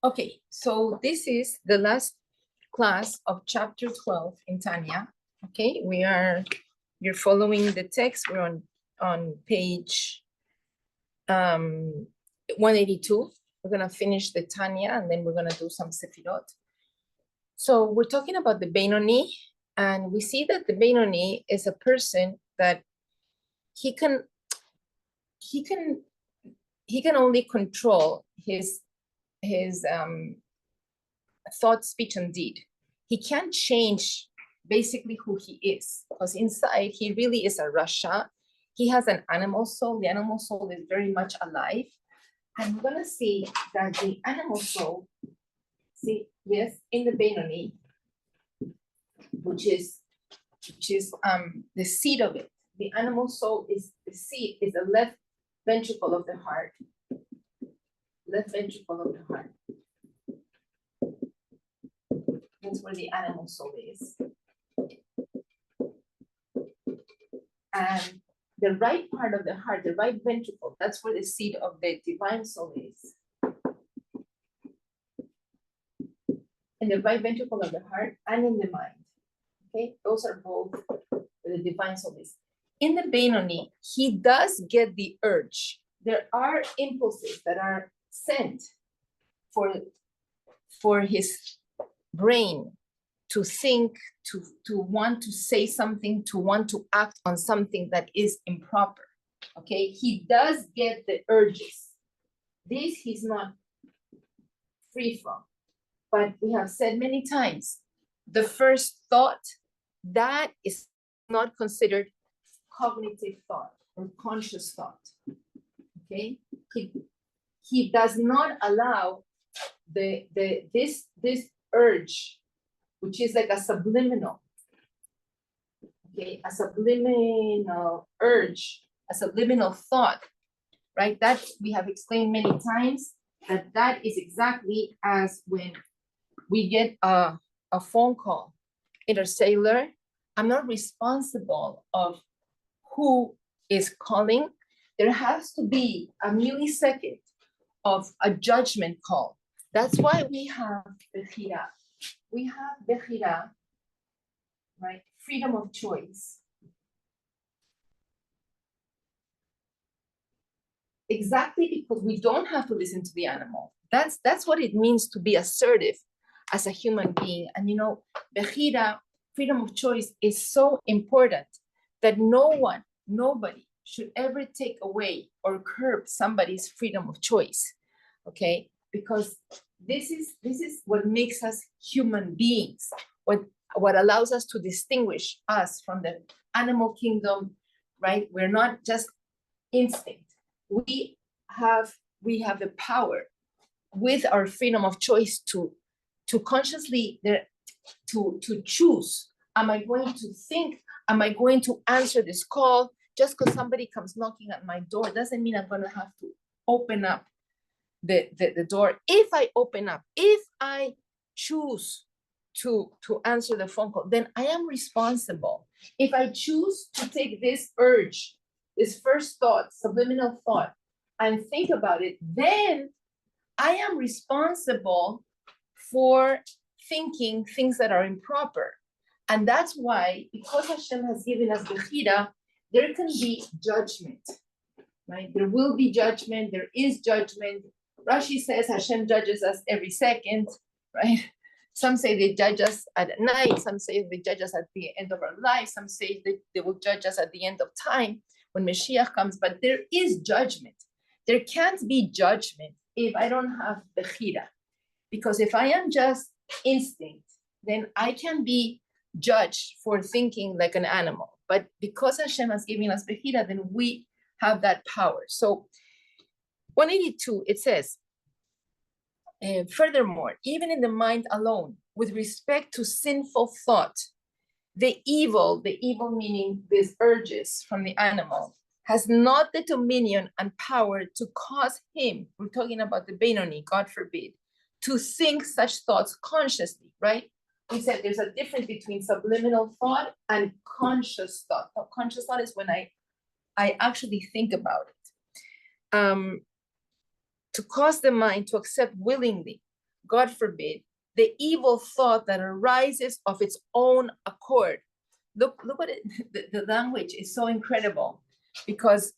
Okay, so this is the last class of chapter 12 in Tanya. Okay, you're following the text. We're on page 182. We're gonna finish the Tanya and then we're gonna do some Sefirot. So we're talking about the Beinoni, and we see that the Beinoni is a person that he can only control his thought, speech, and deed. He can't change basically who he is, because inside he really is a Rasha. He has an animal soul. The animal soul is very much alive. And we're gonna see that the animal soul, in the Beinoni, which is the seed of it. The animal soul is the seed, is the left ventricle of the heart. Left ventricle of the heart. That's where the animal soul is. And the right part of the heart, the right ventricle, that's where the seed of the divine soul is. In the right ventricle of the heart and in the mind. Okay, those are both where the divine soul is. In the Beinoni, he does get the urge. There are impulses that are sent for his brain to think, to want to say something, to want to act on something that is improper. Okay, he does get the urges. This he's not free from. But we have said many times, the first thought, that is not considered cognitive thought or conscious thought. Okay, he does not allow this urge, which is like a subliminal, okay, a subliminal urge, a subliminal thought, right? That we have explained many times, that is exactly as when we get a phone call intercellular. I'm not responsible of who is calling. There has to be a millisecond of a judgment call. That's why we have Bechira. We have Bechira, right? Freedom of choice. Exactly because we don't have to listen to the animal. That's what it means to be assertive as a human being. And Bechira, freedom of choice, is so important that nobody should ever take away or curb somebody's freedom of choice. Okay, because this is what makes us human beings, what allows us to distinguish us from the animal kingdom, right? We're not just instinct. We have the power with our freedom of choice to consciously to choose. Am I going to think? Am I going to answer this call? Just because somebody comes knocking at my door doesn't mean I'm going to have to open up the door. If I open up, if I choose to answer the phone call, then I am responsible. If I choose to take this urge, this first thought, subliminal thought, and think about it, then I am responsible for thinking things that are improper. And that's why, because Hashem has given us Bechira, there can be judgment, right? There will be judgment, there is judgment. Rashi says Hashem judges us every second, right? Some say they judge us at night, some say they judge us at the end of our life, some say they will judge us at the end of time when Mashiach comes, but there is judgment. There can't be judgment if I don't have Bechira. Because if I am just instinct, then I can be judged for thinking like an animal. But because Hashem has given us Bechira, then we have that power. So 182, it says, furthermore, even in the mind alone, with respect to sinful thought, the evil meaning these urges from the animal, has not the dominion and power to cause him, we're talking about the Beinoni, God forbid, to think such thoughts consciously, right? We said there's a difference between subliminal thought and conscious thought. Conscious thought is when I actually think about it. To cause the mind to accept willingly God forbid, the evil thought that arises of its own accord. Look what the language is so incredible, because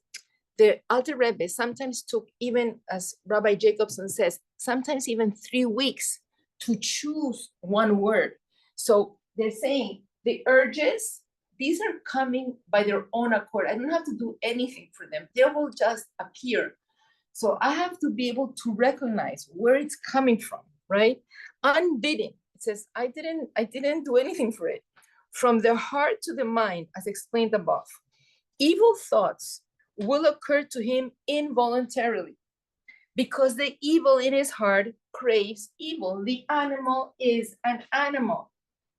the Alter Rebbe sometimes took, even as Rabbi Jacobson says, sometimes even 3 weeks to choose one word. So they're saying the urges, these are coming by their own accord. I don't have to do anything for them. They will just appear. So I have to be able to recognize where it's coming from, right? Unbidden. It says, I didn't do anything for it. From the heart to the mind, as explained above. Evil thoughts will occur to him involuntarily because the evil in his heart craves evil. The animal is an animal,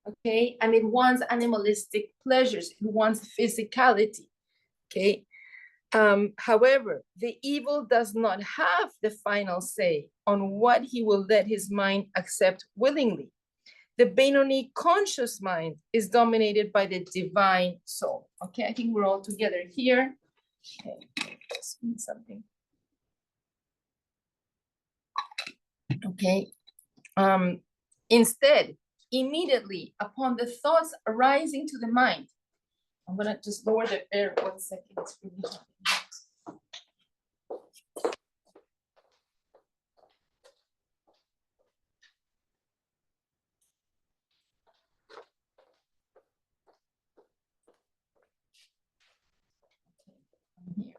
okay? And it wants animalistic pleasures. It wants physicality, okay? However, the evil does not have the final say on what he will let his mind accept willingly. The Beinoni conscious mind is dominated by the divine soul. Okay, I think we're all together here. Okay, let's read something. Okay. Instead, immediately upon the thoughts arising to the mind, I'm gonna just lower the air 1 second. It's really hot. Here.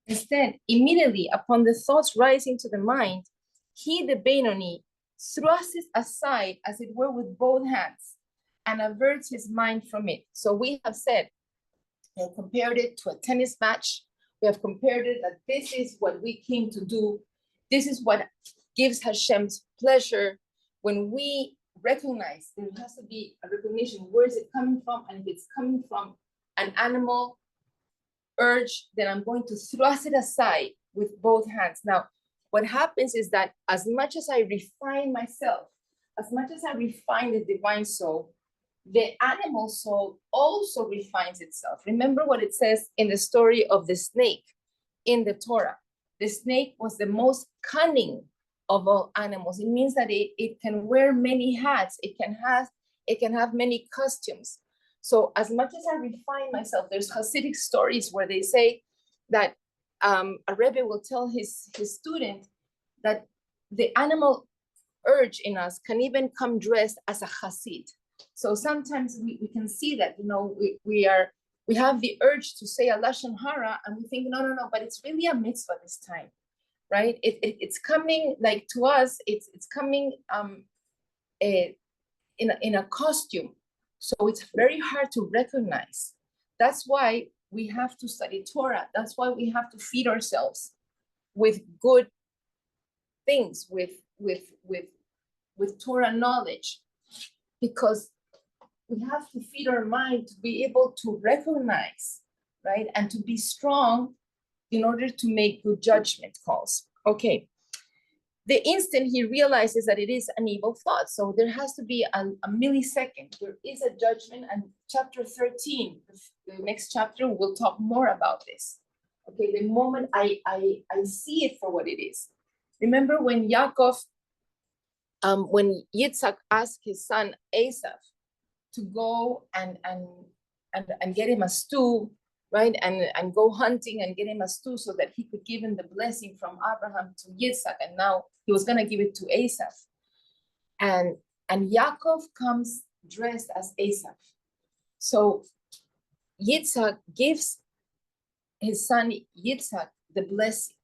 Instead, immediately upon the thoughts rising to the mind, he, the Beinoni, thrusts it aside, as it were, with both hands, and averts his mind from it. So we have said, we have compared it to a tennis match. We have compared it that this is what we came to do. This is what gives Hashem's pleasure. When we recognize, there has to be a recognition, where is it coming from? And if it's coming from an animal urge, then I'm going to thrust it aside with both hands. Now, what happens is that as much as I refine myself, as much as I refine the divine soul, the animal soul also refines itself. Remember what it says in the story of the snake in the Torah. The snake was the most cunning of all animals. It means that it can wear many hats. It can have many costumes. So as much as I refine myself, there's Hasidic stories where they say that a Rebbe will tell his student that the animal urge in us can even come dressed as a Hasid. So sometimes we can see that, you know, we have the urge to say a Lashon Hara, and we think, no, but it's really a mitzvah this time, right? It's coming like to us, it's coming in a costume. So it's very hard to recognize. That's why we have to study Torah. That's why we have to feed ourselves with good things, with Torah knowledge, because we have to feed our mind to be able to recognize, right? And to be strong in order to make good judgment calls. Okay. The instant he realizes that it is an evil thought. So there has to be a millisecond. There is a judgment, and chapter 13, the next chapter, we'll talk more about this. Okay, the moment I see it for what it is. Remember when Yaakov, when Yitzhak asked his son Esav to go and get him a stew, right? And go hunting and get him a stew so that he could give him the blessing from Abraham to Yitzhak. And now he was going to give it to Esav. And Yaakov comes dressed as Esav. So Yitzhak gives his son Yitzhak the blessing.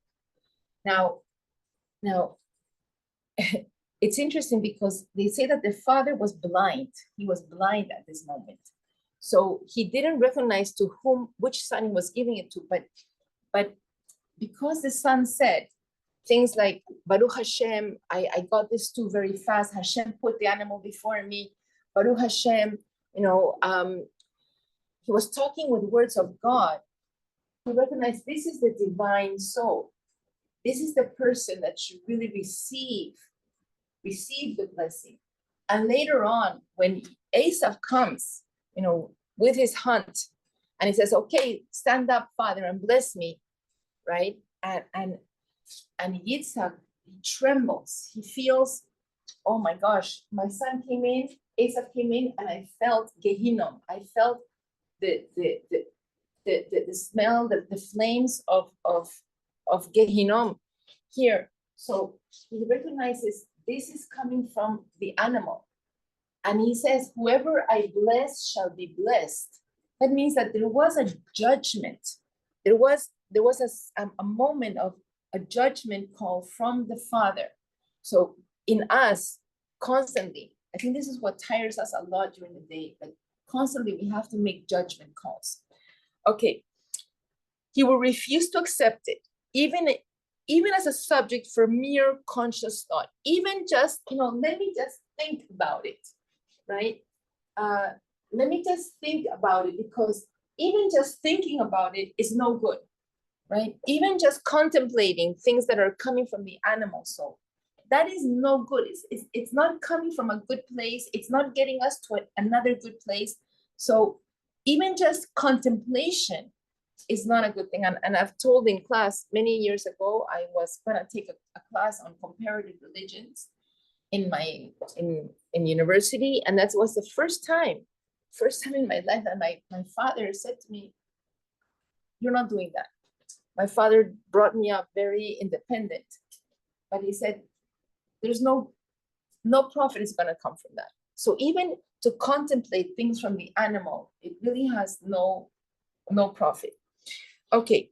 Now, it's interesting because they say that the father was blind. He was blind at this moment. So he didn't recognize to which son he was giving it to, but because the son said things like, Baruch Hashem, I got this too very fast. Hashem put the animal before me. Baruch Hashem, he was talking with words of God. He recognized this is the divine soul. This is the person that should really receive the blessing. And later on, when Esav comes, with his hunt, and he says, okay, stand up, Father, and bless me, right? And Yitzhak, he trembles. He feels oh my gosh, my son came in, Asaph came in, and I felt Gehinnom. I felt the smell, the flames of Gehinnom here. So he recognizes this is coming from the animal. And he says, whoever I bless shall be blessed. That means that there was a judgment. There was a moment of a judgment call from the Father. So in us, constantly, I think this is what tires us a lot during the day, but constantly we have to make judgment calls. Okay, he will refuse to accept it, even as a subject for mere conscious thought. Even just, let me just think about it, right? Let me just think about it, because even just thinking about it is no good, right? Even just contemplating things that are coming from the animal soul, that is no good. It's not coming from a good place. It's not getting us to another good place. So even just contemplation is not a good thing. And I've told in class many years ago, I was going to take a class on comparative religions in university, and that was the first time in my life that my father said to me, "You're not doing that." My father brought me up very independent, but he said, "There's no profit is going to come from that." So even to contemplate things from the animal, it really has no profit. Okay,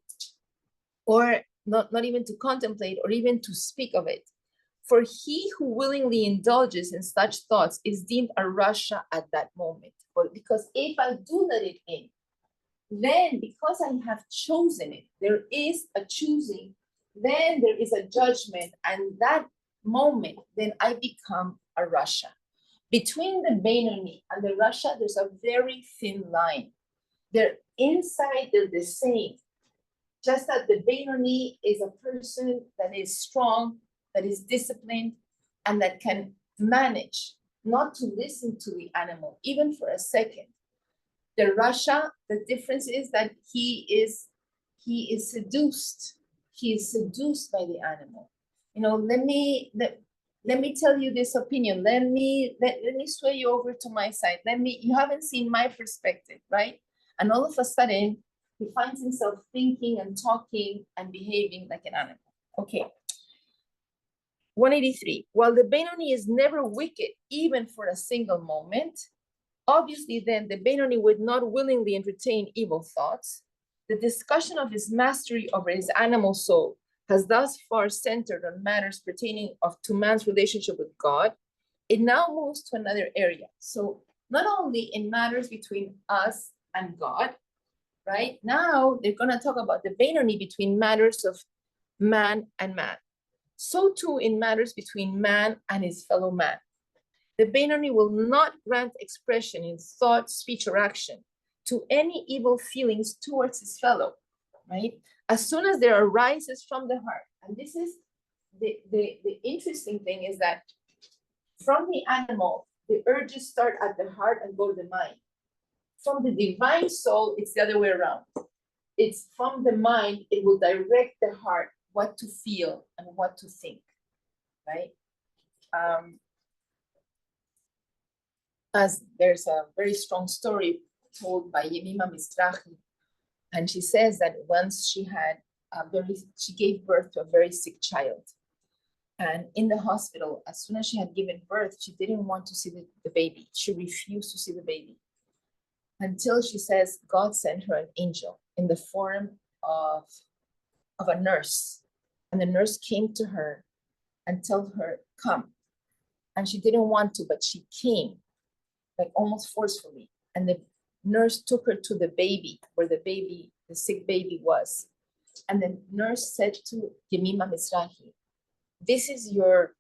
or not even to contemplate or even to speak of it. For he who willingly indulges in such thoughts is deemed a rasha at that moment. But because if I do let it in, then because I have chosen it, there is a choosing, then there is a judgment, and that moment, then I become a rasha. Between the Beinoni and the rasha, there's a very thin line. They're inside, they're the same. Just that the Beinoni is a person that is strong, that is disciplined, and that can manage not to listen to the animal, even for a second. The rasha, the difference is that he is seduced. He is seduced by the animal. Let me tell you this opinion. Let me sway you over to my side. You haven't seen my perspective, right? And all of a sudden, he finds himself thinking and talking and behaving like an animal. Okay. 183. While the Beinoni is never wicked, even for a single moment, obviously then the Beinoni would not willingly entertain evil thoughts. The discussion of his mastery over his animal soul has thus far centered on matters pertaining to man's relationship with God. It now moves to another area. So not only in matters between us and God, right? Now they're going to talk about the Beinoni between matters of man and man. So too in matters between man and his fellow man. The Beinoni will not grant expression in thought, speech, or action to any evil feelings towards his fellow, right? As soon as there arises from the heart, and this is the interesting thing, is that from the animal, the urges start at the heart and go to the mind. From the divine soul, it's the other way around. It's from the mind, it will direct the heart what to feel and what to think, right? As there's a very strong story told by Yemima Mizrahi, and she says that once she gave birth to a very sick child. And in the hospital, as soon as she had given birth, she didn't want to see the baby. She refused to see the baby. Until she says God sent her an angel in the form of a nurse. And the nurse came to her and told her, come. And she didn't want to, but she came, like almost forcefully. And the nurse took her to the baby, where the sick baby was. And the nurse said to Yemima Mizrahi, this is your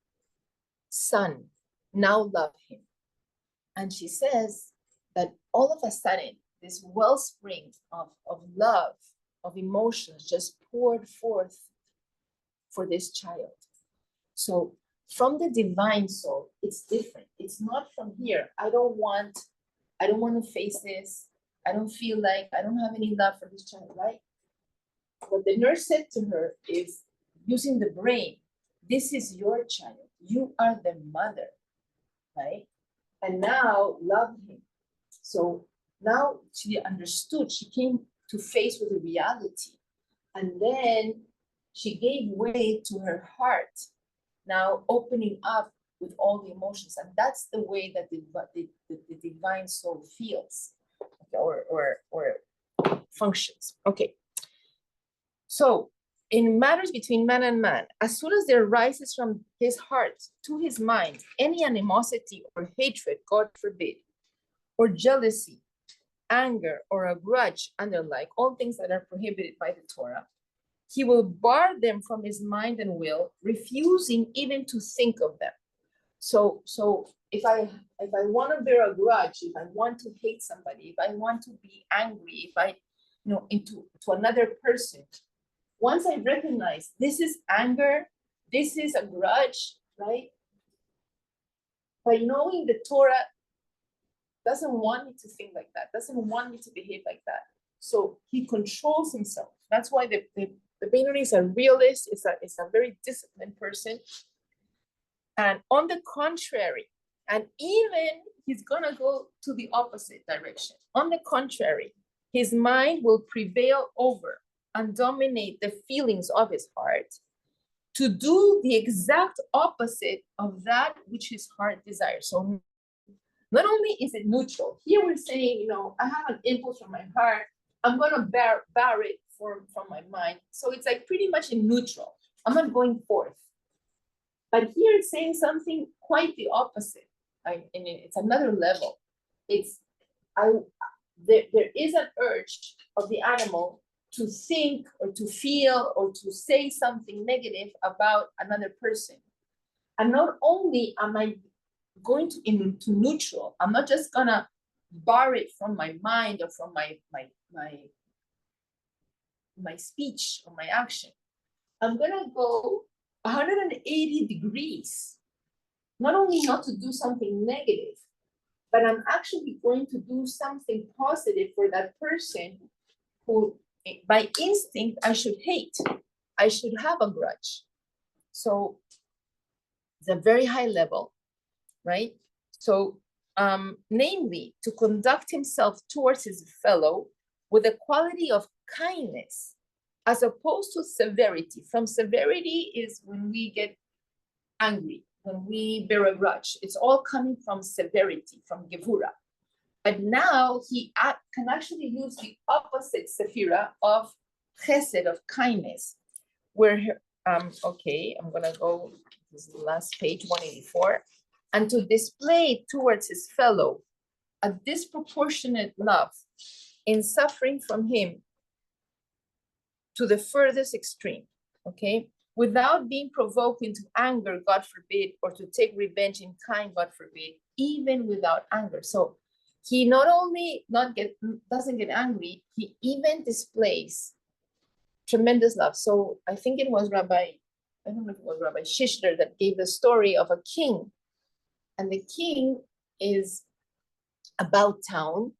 son, now love him. And she says that all of a sudden, this wellspring of love, of emotions just poured forth for this child. So from the divine soul, it's different. It's not from here. I don't want to face this. I don't feel like I don't have any love for this child, right? What the nurse said to her is, using the brain, this is your child. You are the mother. right? And now loved him. So now she understood, she came to face with the reality. And then she gave way to her heart, now opening up with all the emotions. And that's the way that the divine soul feels, or functions. Okay. So in matters between man and man, as soon as there arises from his heart to his mind any animosity or hatred, God forbid, or jealousy, anger, or a grudge, and the like, all things that are prohibited by the Torah, he will bar them from his mind and will, refusing even to think of them. So if I want to bear a grudge, if I want to hate somebody, if I want to be angry, if I, into to another person, once I recognize this is anger, this is a grudge, right? By knowing the Torah doesn't want me to think like that, doesn't want me to behave like that. So he controls himself. That's why the Beinoni is a realist, is a very disciplined person. And on the contrary, and even he's gonna go to the opposite direction. On the contrary, his mind will prevail over and dominate the feelings of his heart to do the exact opposite of that which his heart desires. So not only is it neutral, here we're saying, I have an impulse from my heart, I'm gonna bar it from my mind. So it's like pretty much in neutral. I'm not going forth. But here it's saying something quite the opposite. It's another level. There is an urge of the animal to think or to feel or to say something negative about another person. And not only am I going into neutral, I'm not just gonna bar it from my mind or from my speech or my action. I'm gonna go 180 degrees, not only not to do something negative, but I'm actually going to do something positive for that person who, by instinct, I should hate. I should have a grudge. So it's a very high level, right? So, namely, to conduct himself towards his fellow with a quality of kindness, as opposed to severity. From severity is when we get angry, when we bear a grudge. It's all coming from severity, from Gevura. But now he can actually use the opposite Sefirah of Chesed, of kindness, where, okay, I'm gonna go, this is the last page, 184, and to display towards his fellow a disproportionate love in suffering from him to the furthest extreme, okay? Without being provoked into anger, God forbid, or to take revenge in kind, God forbid, even without anger. So he not only doesn't get angry, he even displays tremendous love. So I think it was I don't know if it was Rabbi Shishler that gave the story of a king. And the king is about town,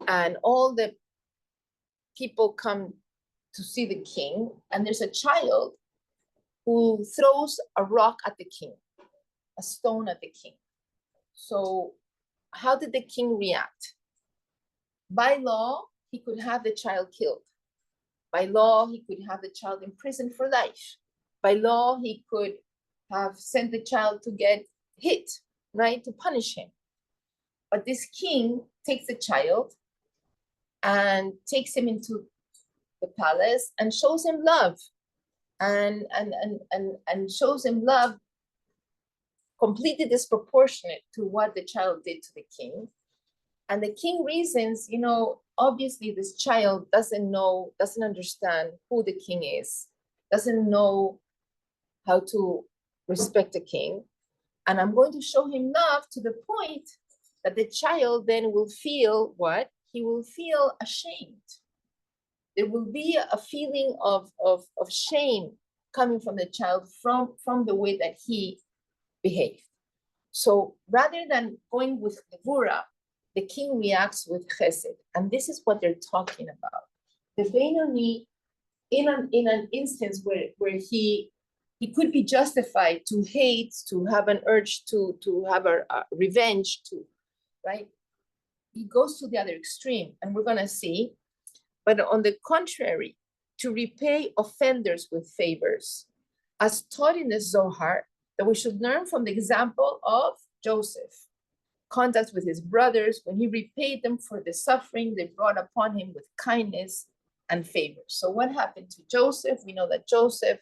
and all the people come to see the king, and there's a child who throws a rock at the king, a stone at the king. So how did the king react? By law, he could have the child killed. By law, he could have the child imprisoned for life. By law, he could have sent the child to get hit, right, to punish him. But this king takes the child and takes him into the palace and shows him love, and shows him love completely disproportionate to what the child did to the king. And the king reasons, obviously this child doesn't understand who the king is, doesn't know how to respect the king. And I'm going to show him love to the point that the child then will feel what? He will feel ashamed. There will be a feeling of shame coming from the child from the way that he behaved. So rather than going with Gevura, the king reacts with Chesed. And this is what they're talking about. The Beinoni, in an instance where he he could be justified to hate, to have an urge to have a revenge, right? He goes to the other extreme, and we're going to see. But on the contrary, to repay offenders with favors, as taught in the Zohar, that we should learn from the example of Joseph, contact with his brothers when he repaid them for the suffering they brought upon him with kindness and favor. So what happened to Joseph? We know that Joseph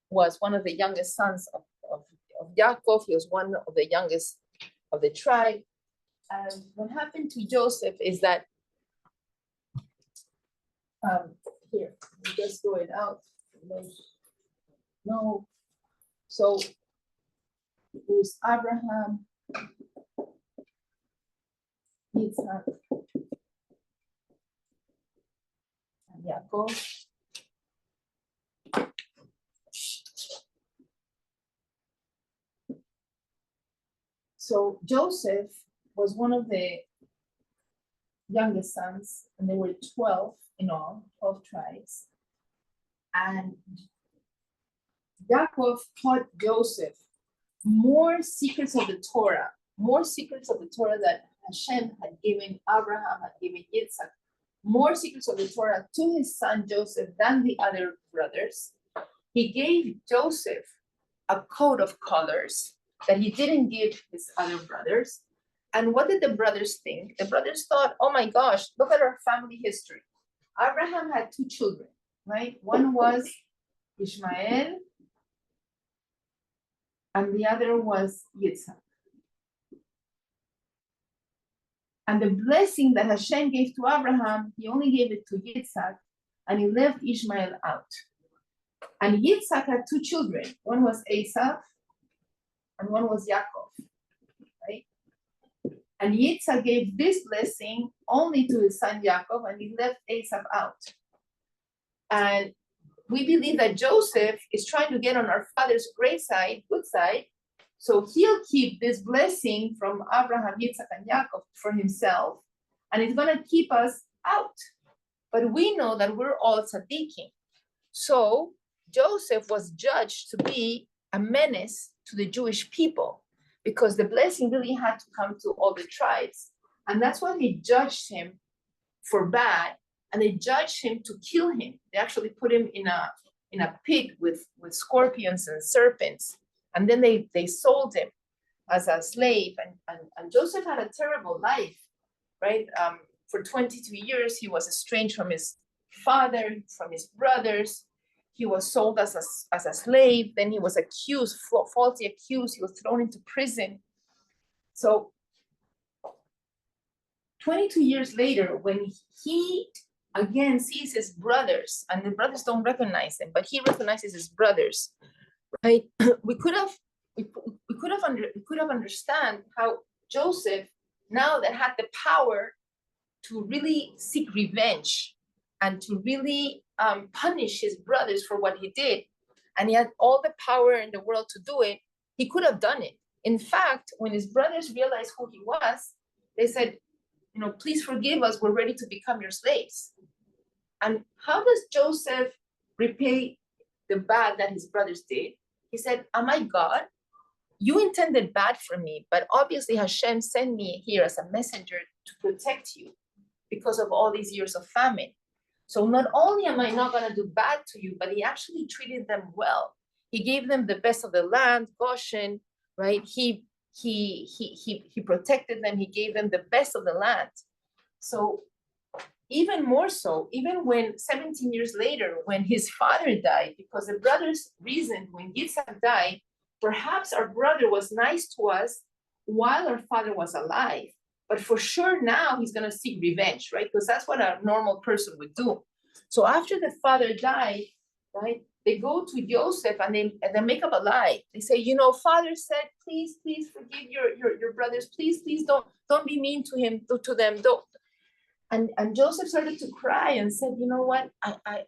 was one of the youngest sons of Yaakov. He was one of the youngest of the tribe. And what happened to Joseph is that, here, I'm just going out. No. So it was Abraham, Yitzhak, and Yaakov. So Joseph was one of the youngest sons, and there were 12 in all, 12 tribes. And Yaakov taught Joseph more secrets of the Torah that Hashem had given Abraham, had given Yitzhak, more secrets of the Torah to his son Joseph than the other brothers. He gave Joseph a coat of colors that he didn't give his other brothers. And what did the brothers think? The brothers thought, oh my gosh, look at our family history. Abraham had 2 children, right? One was Ishmael, and the other was Yitzhak. And the blessing that Hashem gave to Abraham, he only gave it to Yitzhak, and he left Ishmael out. And Yitzhak had 2 children. One was Esau, and one was Yaakov, right? And Yitzhak gave this blessing only to his son Yaakov, and he left Esau out. And we believe that Joseph is trying to get on our father's great side, good side, so he'll keep this blessing from Abraham, Yitzhak, and Yaakov for himself, and it's going to keep us out. But we know that we're all tzaddikim. So Joseph was judged to be a menace to the Jewish people, because the blessing really had to come to all the tribes. And that's why they judged him for bad, and they judged him to kill him. They actually put him in a pit with scorpions and serpents. And then they sold him as a slave. And Joseph had a terrible life, right? For 22 years, he was estranged from his father, from his brothers. He was sold as a slave. Then he was accused, falsely accused. He was thrown into prison. So 22 years later, when he again sees his brothers, and the brothers don't recognize him, but he recognizes his brothers, right? We could have understand how Joseph, now that had the power to really seek revenge and to really punish his brothers for what he did, and he had all the power in the world to do it, he could have done it. In fact, when his brothers realized who he was, they said, please forgive us, we're ready to become your slaves. And how does Joseph repay the bad that his brothers did? He said, am I God? You intended bad for me, but obviously Hashem sent me here as a messenger to protect you because of all these years of famine. So not only am I not going to do bad to you, but he actually treated them well. He gave them the best of the land, Goshen, right? He protected them. He gave them the best of the land. So even more so, even when 17 years later, when his father died, because the brothers reasoned when Yitzhak died, perhaps our brother was nice to us while our father was alive. But for sure now he's going to seek revenge, right? Because that's what a normal person would do. So after the father died, right, they go to Joseph and they make up a lie. They say, father said, please forgive your brothers. Please don't be mean to him, to them. Don't. And Joseph started to cry and said, you know what, I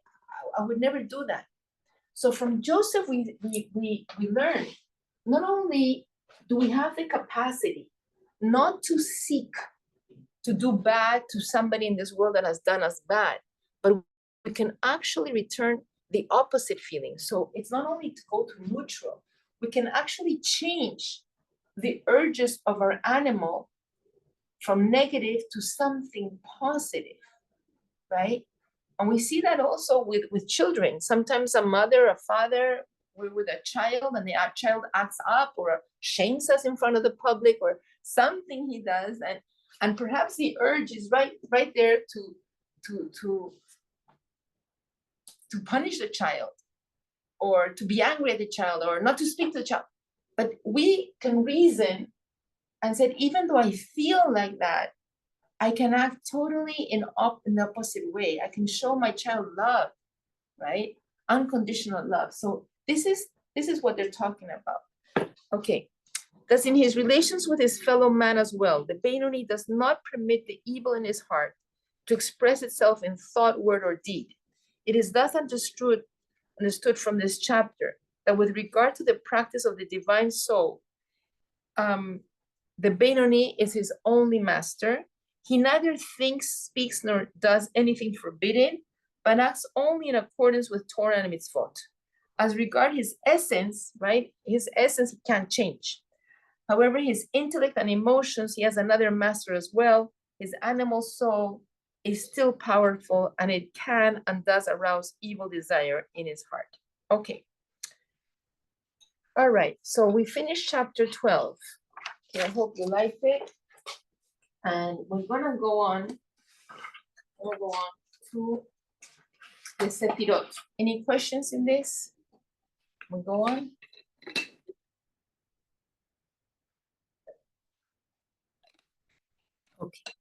would never do that. So from Joseph, we learn, not only do we have the capacity not to seek to do bad to somebody in this world that has done us bad, but we can actually return the opposite feeling. So it's not only to go to neutral, we can actually change the urges of our animal from negative to something positive, right? And we see that also with children. Sometimes a mother, a father, we're with a child and the child acts up or shames us in front of the public or something he does. And perhaps the urge is right there to punish the child or to be angry at the child or not to speak to the child. But we can reason and said, even though I feel like that, I can act totally in the opposite way. I can show my child love, right? Unconditional love. So this is what they're talking about. Okay. Thus, in his relations with his fellow man as well, the Beinoni does not permit the evil in his heart to express itself in thought, word, or deed. It is thus understood from this chapter that with regard to the practice of the divine soul, the Beinoni is his only master. He neither thinks, speaks, nor does anything forbidden, but acts only in accordance with Torah and mitzvot. As regard his essence, right? His essence can't change. However, his intellect and emotions, he has another master as well. His animal soul is still powerful and it can and does arouse evil desire in his heart. Okay. All right, so we finished chapter 12. Okay, I hope you liked it. And we're gonna go on to the Sefirot. Any questions in this? We go on. Okay.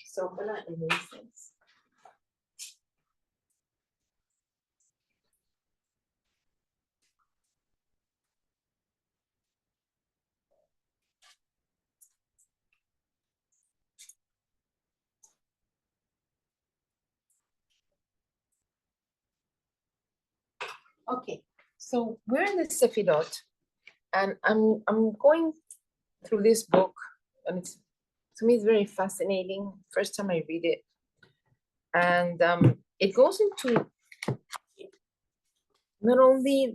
So I'm gonna erase this. Okay, so we're in the Sefirot, and I'm going through this book, and it's to me it's very fascinating. First time I read it, and it goes into not only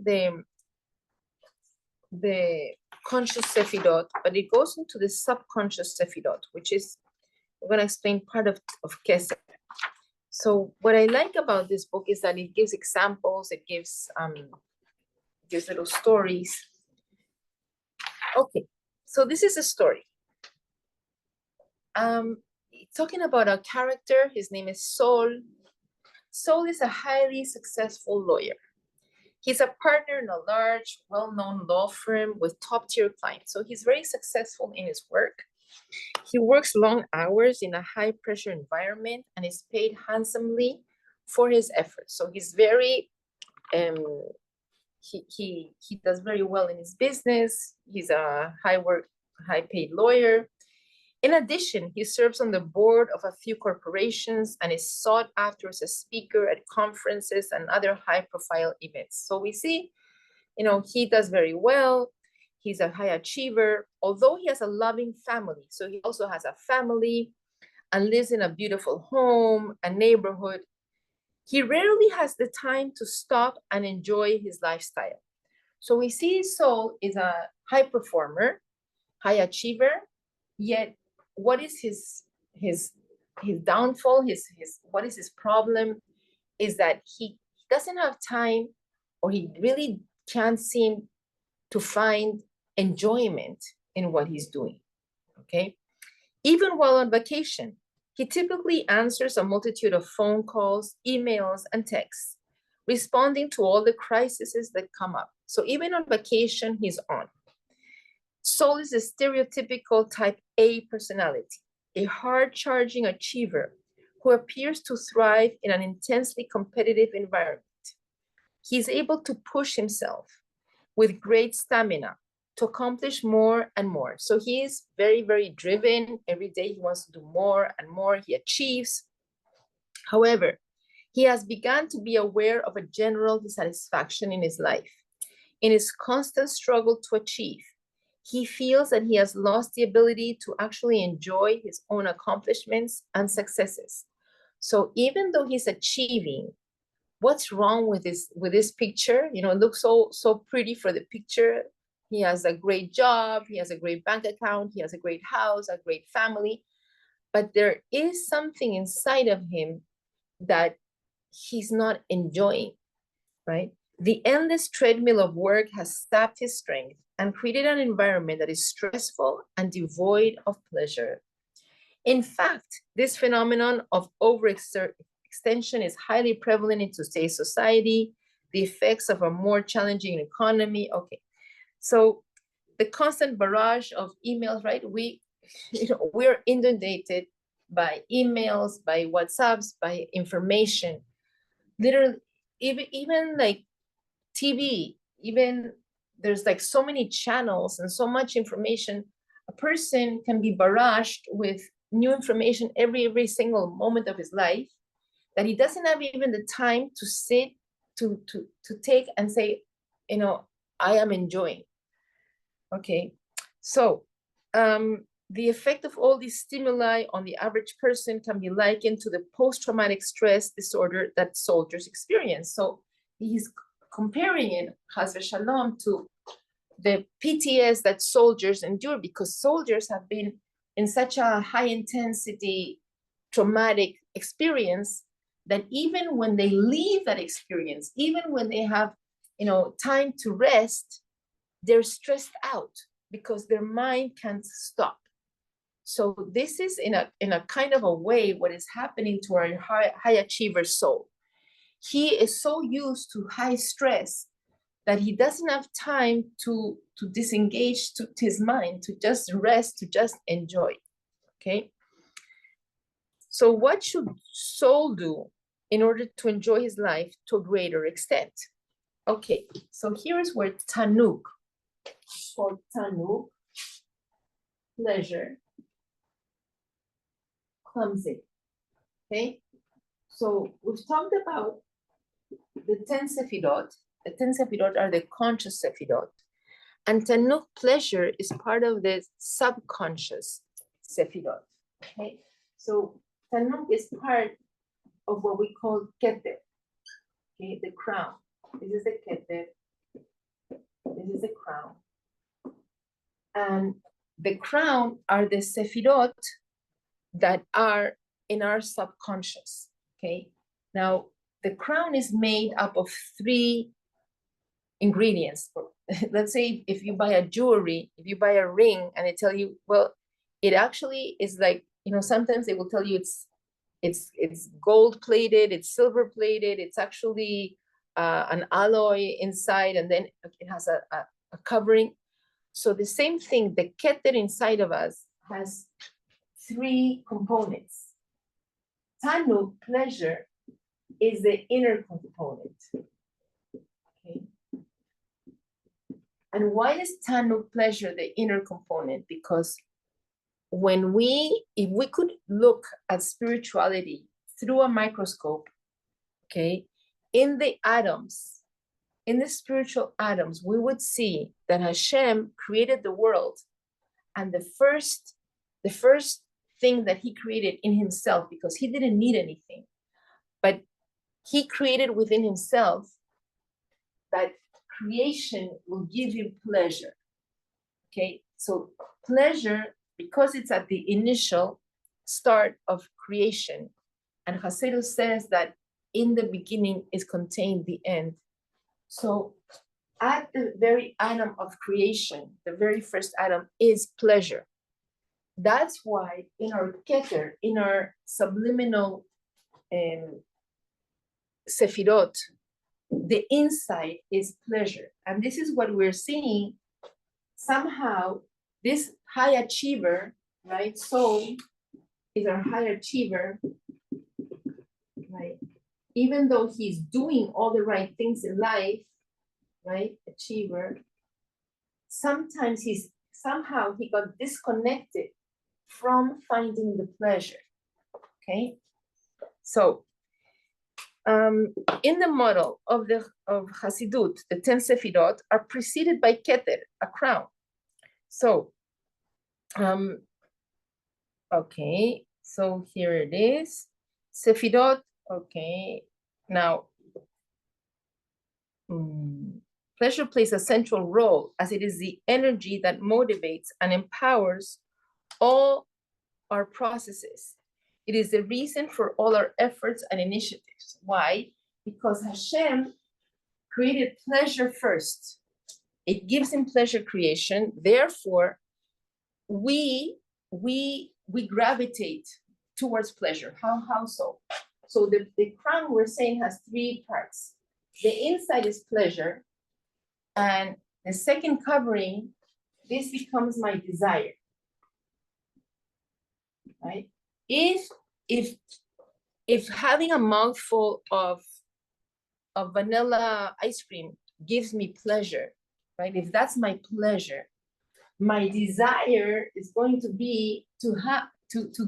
the conscious Sefirot, but it goes into the subconscious Sefirot, which is I'm going to explain part of Kesef. So what I like about this book is that it gives examples, it gives little stories. Okay, so this is a story. Talking about a character, his name is Sol. Sol is a highly successful lawyer. He's a partner in a large, well-known law firm with top-tier clients. So he's very successful in his work. He works long hours in a high-pressure environment and is paid handsomely for his efforts. So he's very, he does very well in his business. He's a high-paid lawyer. In addition, he serves on the board of a few corporations and is sought after as a speaker at conferences and other high-profile events. So we see, he does very well. He's a high achiever, although he has a loving family. So he also has a family and lives in a beautiful home, a neighborhood. He rarely has the time to stop and enjoy his lifestyle. So we see Sol is a high performer, high achiever, yet what is his downfall, what is his problem is that he doesn't have time, or he really can't seem to find enjoyment in what he's doing, okay? Even while on vacation, he typically answers a multitude of phone calls, emails, and texts, responding to all the crises that come up. So even on vacation, he's on. Sol is a stereotypical type A personality, a hard-charging achiever who appears to thrive in an intensely competitive environment. He's able to push himself with great stamina to accomplish more and more. So he is very, very driven. Every day he wants to do more and more. He achieves. However, he has begun to be aware of a general dissatisfaction in his life. In his constant struggle to achieve, he feels that he has lost the ability to actually enjoy his own accomplishments and successes. So even though he's achieving what's wrong with this picture? You know, it looks so pretty for the picture. He has a great job, he has a great bank account, he has a great house, a great family, but there is something inside of him that he's not enjoying, right? The endless treadmill of work has sapped his strength and created an environment that is stressful and devoid of pleasure. In fact, this phenomenon of overextension is highly prevalent in today's society, the effects of a more challenging economy. Okay, so the constant barrage of emails, right? We're inundated by emails, by WhatsApps, by information. Literally, even like TV, even there's like so many channels and so much information. A person can be barraged with new information every single moment of his life, that he doesn't have even the time to sit to take and say, you know, I am enjoying. Okay, so the effect of all these stimuli on the average person can be likened to the post-traumatic stress disorder that soldiers experience. So he's comparing it, Chas v'shalom, to the PTS that soldiers endure, because soldiers have been in such a high intensity traumatic experience that even when they leave that experience, even when they have, you know, time to rest, they're stressed out because their mind can't stop. So this is in a kind of a way what is happening to our high achiever soul. He is so used to high stress that he doesn't have time to disengage to his mind, to just rest, to just enjoy. Okay. So what should soul do in order to enjoy his life to a greater extent? Okay, so here's where TAANUG, for TAANUG, pleasure, comes in. Okay, so we've talked about the 10 Sefirot. The 10 Sefirot are the conscious Sefirot. And TAANUG, pleasure, is part of the subconscious Sefirot. Okay, so TAANUG is part of what we call Keter, okay, the crown. This is the Keter, this is the crown. And the crown are the Sefirot that are in our subconscious, okay? Now, the crown is made up of 3 ingredients. Let's say if you buy a jewelry, if you buy a ring and they tell you, well, it actually is like, you know, sometimes they will tell you it's gold plated, it's silver plated, it's actually an alloy inside, and then it has a covering. So the same thing, the Keter inside of us has 3 components. TAANUG, pleasure, is the inner component. Okay. And why is TAANUG, pleasure, the inner component? Because if we could look at spirituality through a microscope, okay, in the atoms, in the spiritual atoms, we would see that Hashem created the world, and the first thing that he created in himself, because he didn't need anything, but he created within himself that creation will give you pleasure. Okay, so pleasure, because it's at the initial start of creation, and Hasidus says that in the beginning is contained the end. So at the very atom of creation, the very first atom is pleasure. That's why in our Keter, in our subliminal Sefirot, the inside is pleasure. And this is what we're seeing. Somehow, this high achiever, right, soul is our high achiever, right? Even though he's doing all the right things in life, right, achiever, sometimes somehow he got disconnected from finding the pleasure, okay? So, in the model of Hasidut, the 10 Sefirot are preceded by Keter, a crown. So, okay, so here it is. Sefirot, okay. Now, pleasure plays a central role as it is the energy that motivates and empowers all our processes. It is the reason for all our efforts and initiatives. Why? Because Hashem created pleasure first. It gives him pleasure creation. Therefore, we gravitate towards pleasure. How so? So the crown, we're saying, has three parts. The inside is pleasure, and the second covering, this becomes my desire. Right? If having a mouthful of vanilla ice cream gives me pleasure, right? If that's my pleasure, my desire is going to be to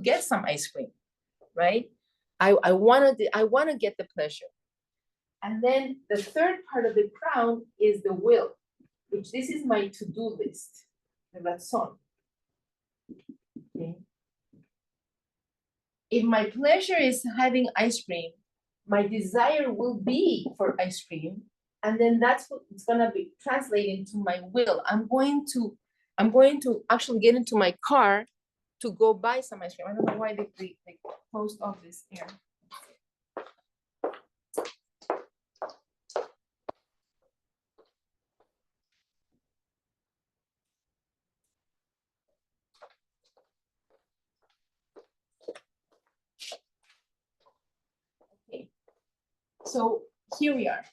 get some ice cream, right? I want to get the pleasure. And then the third part of the crown is the will, which this is my to-do list, the ratzon. Okay. If my pleasure is having ice cream, my desire will be for ice cream, and then that's what it's gonna be translated into my will. I'm going to actually get into my car to go buy some ice cream. I don't know why they post all this here. Okay, so here we are.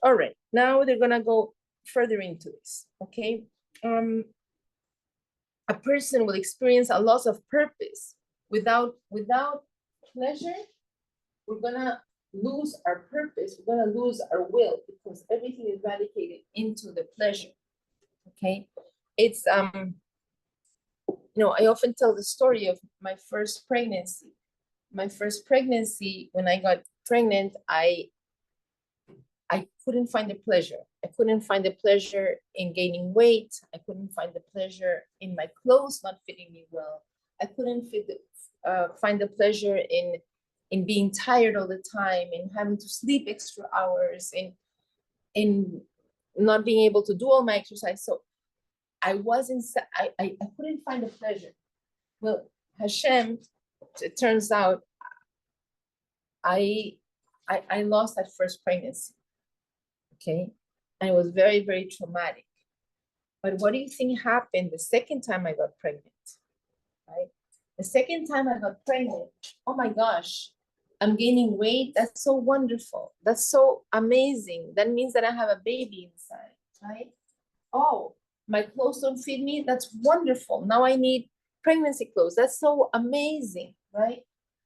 All right, now they're gonna go further into this, okay? A person will experience a loss of purpose. Without pleasure, we're gonna lose our purpose, we're gonna lose our will, because everything is radicated into the pleasure, okay? It's, I often tell the story of my first pregnancy. My first pregnancy, when I got pregnant, I couldn't find the pleasure. I couldn't find the pleasure in gaining weight. I couldn't find the pleasure in my clothes not fitting me well. I couldn't find the pleasure in being tired all the time, in having to sleep extra hours, in not being able to do all my exercise. So I couldn't find the pleasure. Well, Hashem, it turns out, I lost that first pregnancy. Okay, and it was very, very traumatic. But what do you think happened the second time I got pregnant? Right? The second time I got pregnant, oh my gosh, I'm gaining weight. That's so wonderful. That's so amazing. That means that I have a baby inside, right? Oh, my clothes don't fit me. That's wonderful. Now I need pregnancy clothes. That's so amazing, right?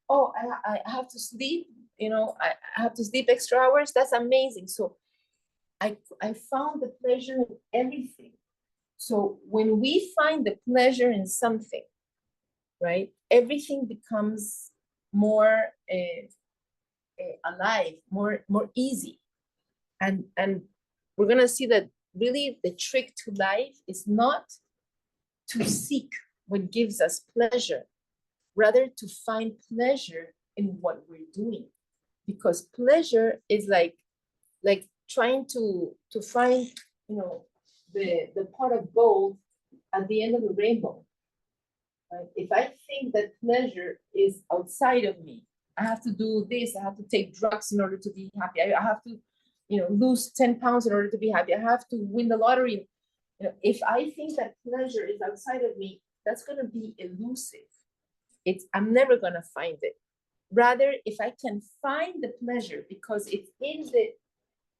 Oh, I have to sleep, I have to sleep extra hours. That's amazing. So I found the pleasure in everything. So when we find the pleasure in something, right, everything becomes more alive, more easy. And we're gonna see that really the trick to life is not to seek what gives us pleasure, rather to find pleasure in what we're doing. Because pleasure is like trying to find, the pot of gold at the end of the rainbow. Right? If I think that pleasure is outside of me, I have to do this, I have to take drugs in order to be happy. I have to, lose 10 pounds in order to be happy. I have to win the lottery. If I think that pleasure is outside of me, that's going to be elusive. I'm never going to find it. Rather, if I can find the pleasure, because it's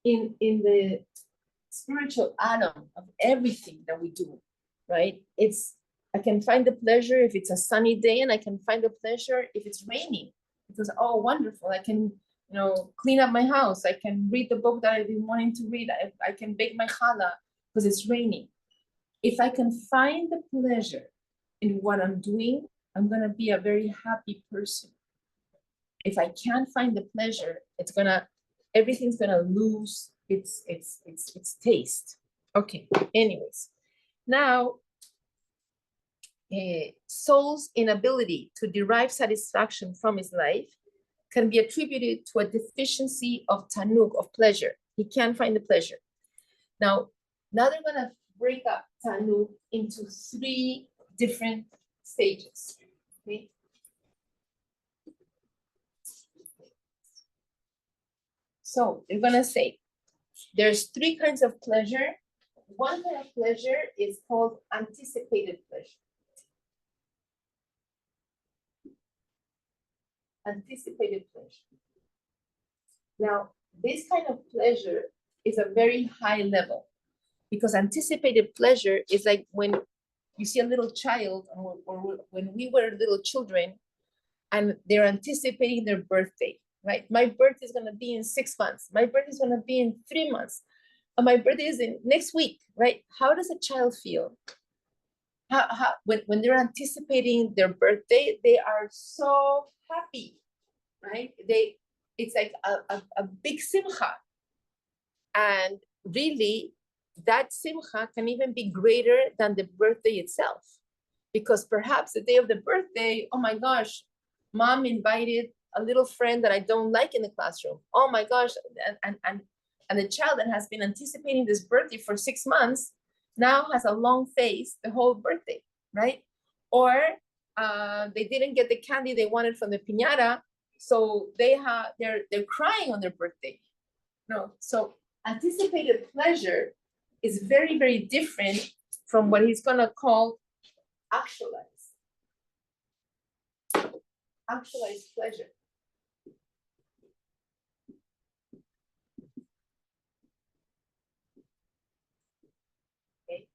in the spiritual atom of everything that we do, right? I can find the pleasure if it's a sunny day, and I can find the pleasure if it's raining, because, oh, wonderful, I can, clean up my house. I can read the book that I've been wanting to read. I can bake my challah because it's raining. If I can find the pleasure in what I'm doing, I'm going to be a very happy person. If I can't find the pleasure, everything's gonna lose its taste. Okay, anyways. Now, soul's inability to derive satisfaction from his life can be attributed to a deficiency of TAANUG, of pleasure. He can't find the pleasure. Now they're gonna break up TAANUG into 3 different stages. Okay. So they're gonna say there's 3 kinds of pleasure. One kind of pleasure is called anticipated pleasure. Anticipated pleasure. Now, this kind of pleasure is a very high level, because anticipated pleasure is like when you see a little child, or when we were little children, and they're anticipating their birthday, right? My birthday is going to be in 6 months. My birthday is going to be in 3 months. And my birthday is in next week, right? How does a child feel? When they're anticipating their birthday, they are so happy, right? It's like a big simcha. And really, that simcha can even be greater than the birthday itself. Because perhaps the day of the birthday, oh my gosh, mom invited a little friend that I don't like in the classroom. Oh my gosh, and the child that has been anticipating this birthday for 6 months now has a long face the whole birthday, right? Or they didn't get the candy they wanted from the piñata, so they're crying on their birthday. No, so anticipated pleasure is very, very different from what he's gonna call actualized pleasure. Okay.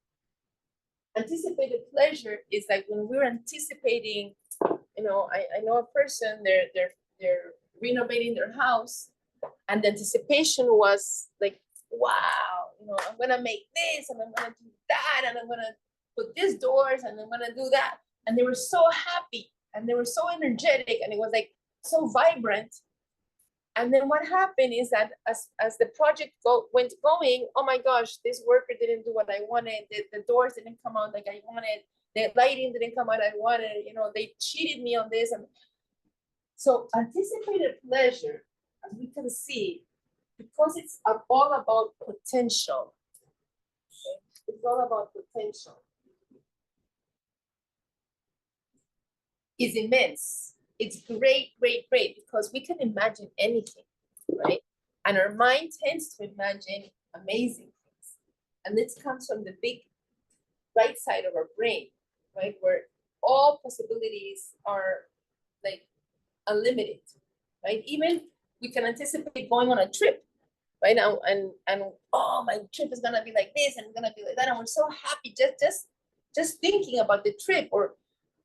Anticipated pleasure is like when we're anticipating, I know a person, they're renovating their house, and the anticipation was like, wow, I'm gonna make this, and I'm gonna do that, and I'm gonna put these doors, and I'm gonna do that. And they were so happy, and they were so energetic, and it was like so vibrant. And then what happened is that as the project went going, oh my gosh, this worker didn't do what I wanted. The doors didn't come out like I wanted. The lighting didn't come out I wanted. They cheated me on this. And so anticipated pleasure, as we can see, because it's all about potential. Okay? It's all about potential. Is immense. It's great, great, great, because we can imagine anything, right? And our mind tends to imagine amazing things. And this comes from the big right side of our brain, right? Where all possibilities are like unlimited, right? Even we can anticipate going on a trip right now, and oh, my trip is gonna be like this, and it's gonna be like that, and we're so happy just thinking about the trip.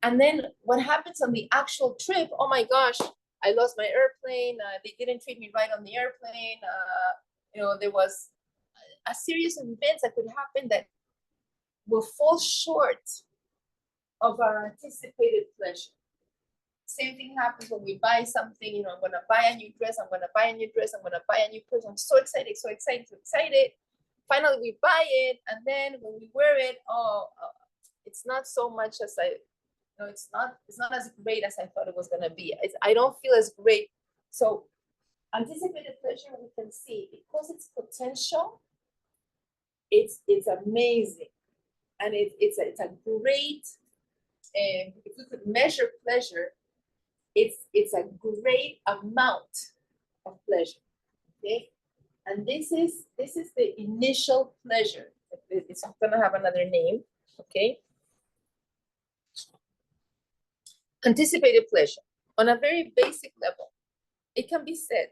And then what happens on the actual trip? Oh my gosh, I lost my airplane. They didn't treat me right on the airplane. There was a series of events that could happen that will fall short of our anticipated pleasure. Same thing happens when we buy something. I'm gonna buy a new dress. I'm gonna buy a new dress. I'm gonna buy a new purse. I'm so excited, so excited, so excited. Finally, we buy it, and then when we wear it, it's not so much as it's not as great as I thought it was gonna be. I don't feel as great. So anticipated pleasure, we can see, because it's potential, it's amazing, and it's a great. If we could measure pleasure, it's a great amount of pleasure. Okay, and this is the initial pleasure. It's gonna have another name. Okay. Anticipated pleasure. On a very basic level, it can be said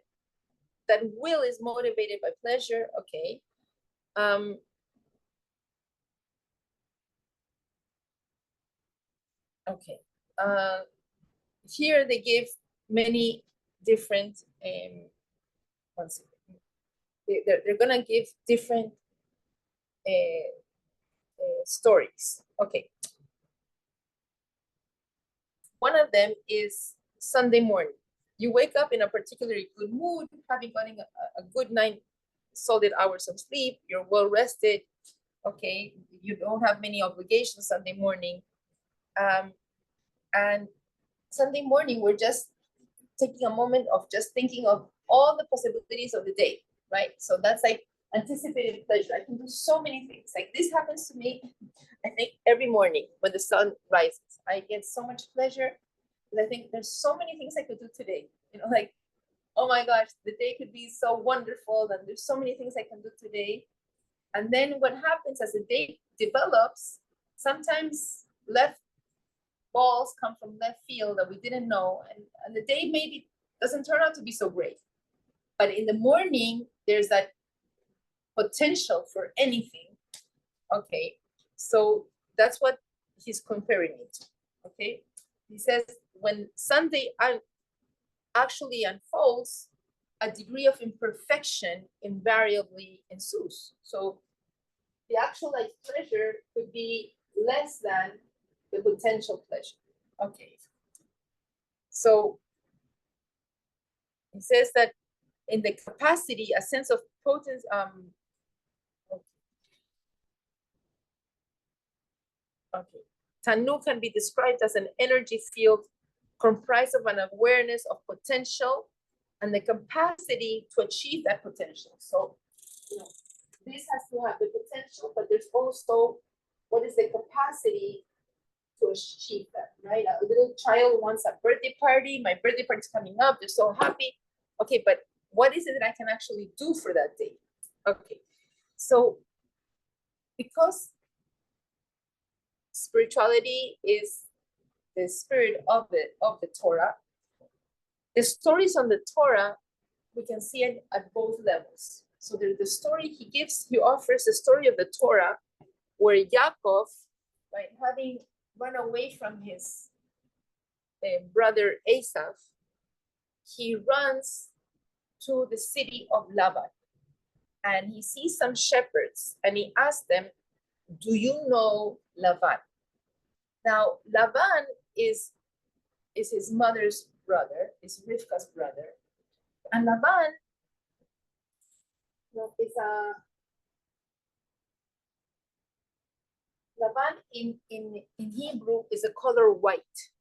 that will is motivated by pleasure. Okay. Okay. Here they give many different, they're gonna give different stories. Okay. One of them is Sunday morning. You wake up in a particularly good mood, having gotten a good 9 solid hours of sleep. You're well rested. Okay, you don't have many obligations Sunday morning. And Sunday morning, we're just taking a moment of just thinking of all the possibilities of the day, right? So that's like anticipated pleasure. I can do so many things. Like this happens to me, I think every morning when the sun rises, I get so much pleasure because I think there's so many things I could do today. You know, like, oh my gosh, the day could be so wonderful and there's so many things I can do today. And then what happens as the day develops, sometimes left balls come from left field that we didn't know, and the day maybe doesn't turn out to be so great. But in the morning, there's that potential for anything. Okay, so that's what he's comparing it to. Okay, he says when Sunday actually unfolds, a degree of imperfection invariably ensues. So the actualized pleasure could be less than the potential pleasure. Okay, so he says that in the capacity, a sense of potency. Okay. TAANUG can be described as an energy field comprised of an awareness of potential and the capacity to achieve that potential. So, you know, this has to have the potential, but there's also what is the capacity to achieve that, right? A little child wants a birthday party. My birthday party is coming up. They're so happy. Okay, but what is it that I can actually do for that day? Okay, so because spirituality is the spirit of the Torah. The stories on the Torah, we can see it at both levels. So there's the story he offers the story of the Torah, where Yaakov, right, having run away from his brother Esav, he runs to the city of Laban, and he sees some shepherds, and he asks them, "Do you know Laban?" Now, Laban is his mother's brother, is Rivka's brother. And Laban, is Laban in Hebrew is a color white.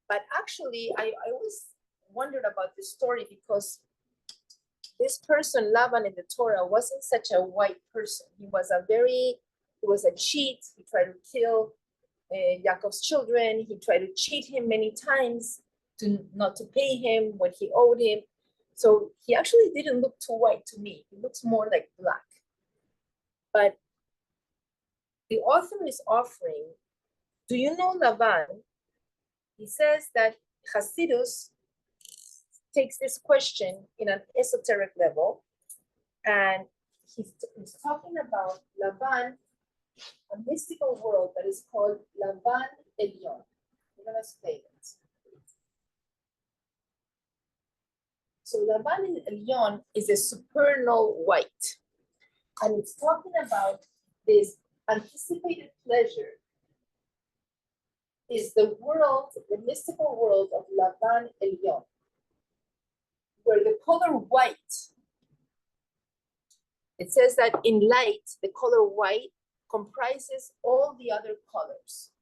But actually, I always wondered about this story because this person, Laban in the Torah, wasn't such a white person. He was a cheat. He tried to kill Yaakov's children. He tried to cheat him many times not to pay him what he owed him. So he actually didn't look too white to me. He looks more like black. But the author is offering, do you know Laban? He says that Hasidus takes this question in an esoteric level, and he's talking about Laban, a mystical world that is called Laban Elyon. I'm going to say it. So Laban Elyon is a supernal white, and it's talking about this anticipated pleasure is the world, the mystical world of Laban Elyon, where the color white, it says that in light, the color white comprises all the other colors,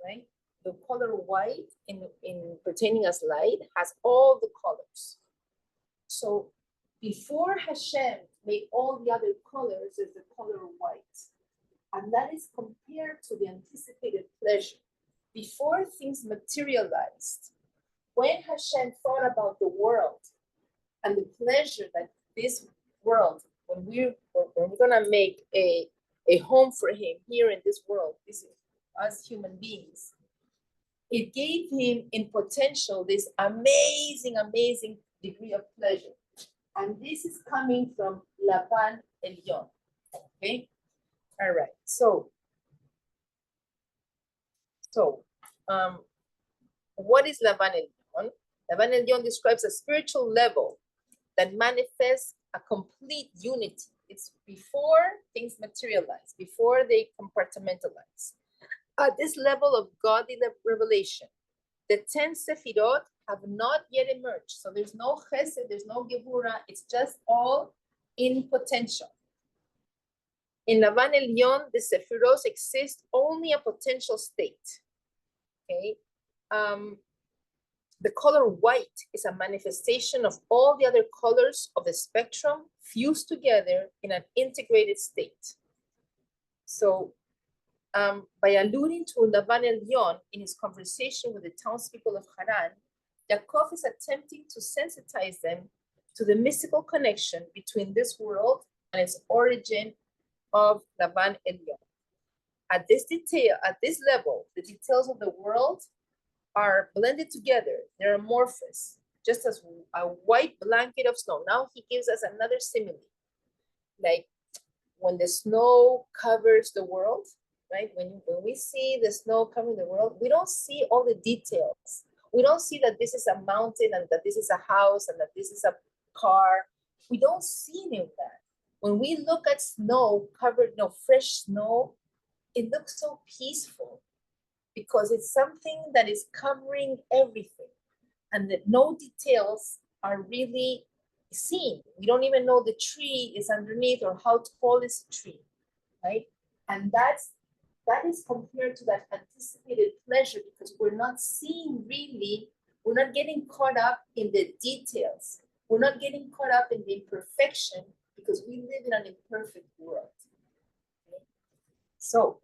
right? The color white in pertaining as light has all the colors. So before Hashem made all the other colors, there's the color white. And that is compared to the anticipated pleasure. Before things materialized, when Hashem thought about the world and the pleasure that this world, when we're gonna make a home for him here in this world, this is us human beings, it gave him in potential this amazing, amazing degree of pleasure. And this is coming from Laban Elyon. Okay? All right. So what is Laban Elyon? Laban Elyon describes a spiritual level that manifests a complete unity. It's before things materialize, before they compartmentalize. At this level of godly revelation, the 10 Sefirot have not yet emerged. So there's no chesed, there's no gevura. It's just all in potential. In Laban Elyon, the Sefirot exist only a potential state. Okay. The color white is a manifestation of all the other colors of the spectrum fused together in an integrated state. So by alluding to Laban el-Yon in his conversation with the townspeople of Haran, Yaakov is attempting to sensitize them to the mystical connection between this world and its origin of Laban el-Yon. At this level, the details of the world are blended together, they're amorphous, just as a white blanket of snow. Now he gives us another simile, like when the snow covers the world, right? When we see the snow covering the world, we don't see all the details. We don't see that this is a mountain and that this is a house and that this is a car. We don't see any of that. When we look at snow covered, fresh snow, it looks so peaceful because it's something that is covering everything and that no details are really seen. We don't even know the tree is underneath or how tall is the tree, right? And that is compared to that anticipated pleasure because we're not seeing really, we're not getting caught up in the details. We're not getting caught up in the imperfection because we live in an imperfect world. Okay? So,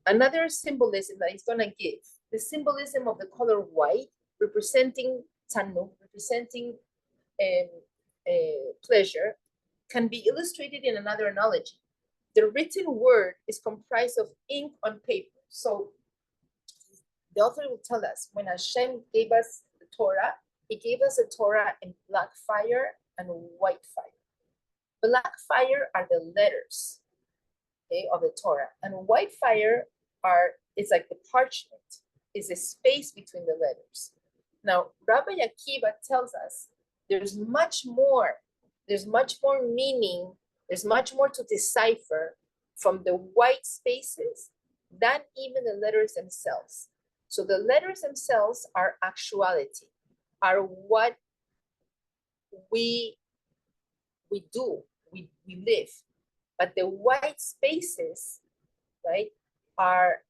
another symbolism that he's gonna give, the symbolism of the color white, representing TAANUG, representing pleasure, can be illustrated in another analogy. The written word is comprised of ink on paper. So the author will tell us when Hashem gave us the Torah, he gave us the Torah in black fire and white fire. Black fire are the letters, okay, of the Torah, and white fire is like the parchment, is a space between the letters. Now, Rabbi Akiva tells us there's much more meaning, there's much more to decipher from the white spaces than even the letters themselves. So the letters themselves are actuality, are what we do, we live. But the white spaces, right, are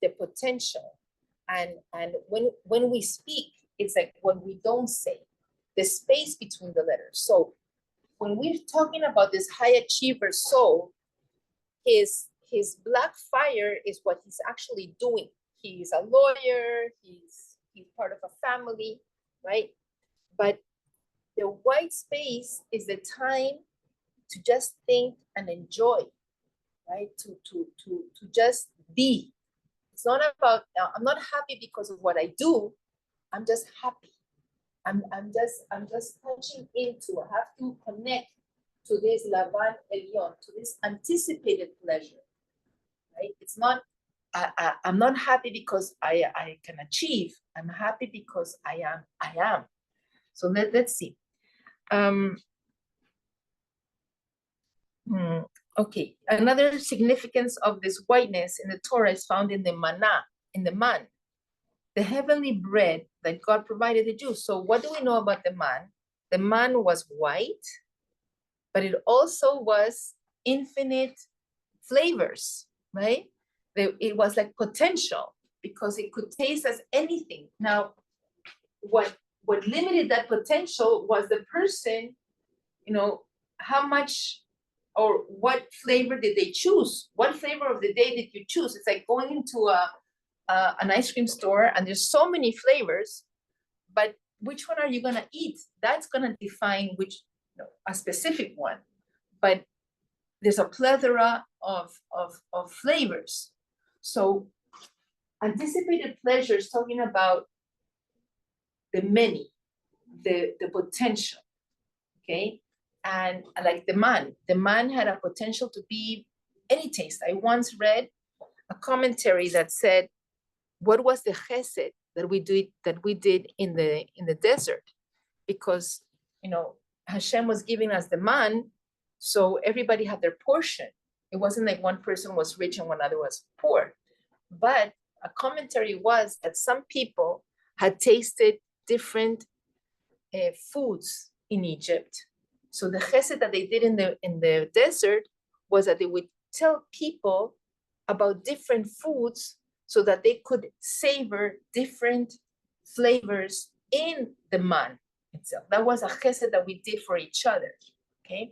the potential. And when we speak, it's like what we don't say, the space between the letters. So when we're talking about this high achiever soul, his black fire is what he's actually doing. He's a lawyer, he's part of a family, right? But the white space is the time to just think and enjoy, right? To just be. It's not about, I'm not happy because of what I do. I'm just happy. I'm just touching into, I have to connect to this Laban Elyon, to this anticipated pleasure, right? It's not, I'm not happy because I can achieve. I'm happy because I am. So let's see. Okay, another significance of this whiteness in the Torah is found in the manna, in the man, the heavenly bread that God provided the Jews. So what do we know about the man? The man was white, but it also was infinite flavors, right? It was like potential because it could taste as anything. Now, what limited that potential was the person, how much or what flavor did they choose? What flavor of the day did you choose? It's like going into an ice cream store and there's so many flavors, but which one are you gonna eat? That's gonna define a specific one. But there's a plethora of flavors. So anticipated pleasure is talking about the many, the potential, okay? And like the man had a potential to be any taste. I once read a commentary that said, what was the chesed that we did in the desert? Because Hashem was giving us the man, so everybody had their portion. It wasn't like one person was rich and one other was poor. But a commentary was that some people had tasted different foods in Egypt. So the chesed that they did in the desert was that they would tell people about different foods so that they could savor different flavors in the man itself. That was a chesed that we did for each other, okay?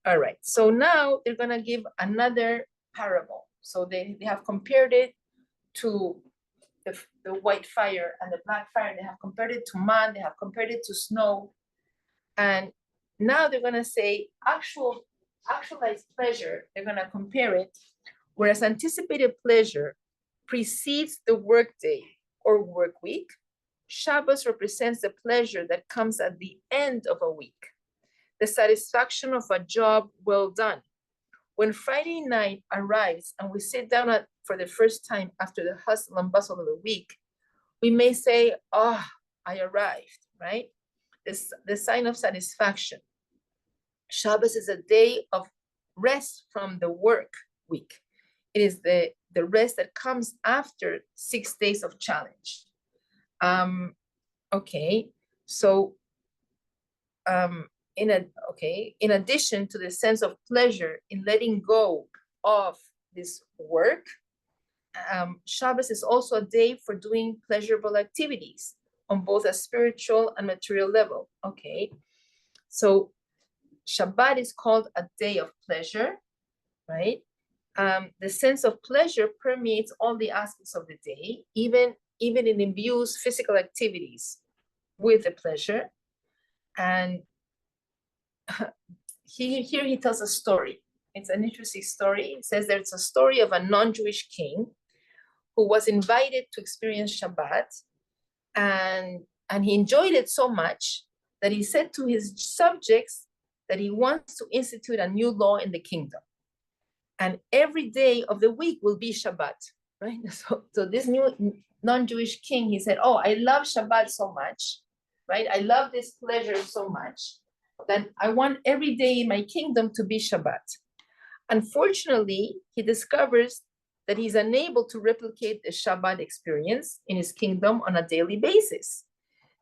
All right, so now they're gonna give another parable. So they have compared it to the white fire and the black fire. They have compared it to man, they have compared it to snow. And now they're gonna say actualized pleasure, they're gonna compare it, whereas anticipated pleasure precedes the workday or work week, Shabbos represents the pleasure that comes at the end of a week, the satisfaction of a job well done. When Friday night arrives and we sit down for the first time after the hustle and bustle of the week, we may say, oh, I arrived, right? The sign of satisfaction. Shabbos is a day of rest from the work week. It is the rest that comes after 6 days of challenge. Okay, so in addition to the sense of pleasure in letting go of this work, Shabbos is also a day for doing pleasurable activities on both a spiritual and material level. Okay, so Shabbat is called a day of pleasure, right? The sense of pleasure permeates all the aspects of the day, even it imbues physical activities with the pleasure. And here he tells a story. It's an interesting story. It says there's a story of a non-Jewish king who was invited to experience Shabbat, and he enjoyed it so much that he said to his subjects that he wants to institute a new law in the kingdom. And every day of the week will be Shabbat, right? So this new non-Jewish king, he said, oh, I love Shabbat so much, right? I love this pleasure so much that I want every day in my kingdom to be Shabbat. Unfortunately, he discovers that he's unable to replicate the Shabbat experience in his kingdom on a daily basis.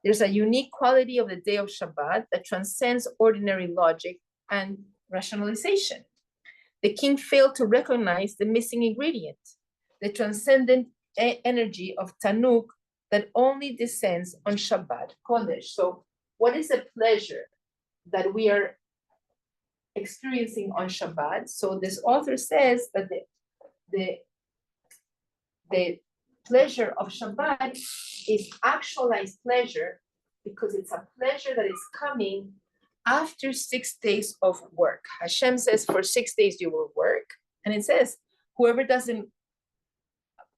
There's a unique quality of the day of Shabbat that transcends ordinary logic and rationalization. The king failed to recognize the missing ingredient, the transcendent energy of TAANUG that only descends on Shabbat Kodesh. So what is the pleasure that we are experiencing on Shabbat? So this author says that the pleasure of Shabbat is actualized pleasure because it's a pleasure that is coming after 6 days of work. Hashem says, for 6 days you will work. And it says, whoever doesn't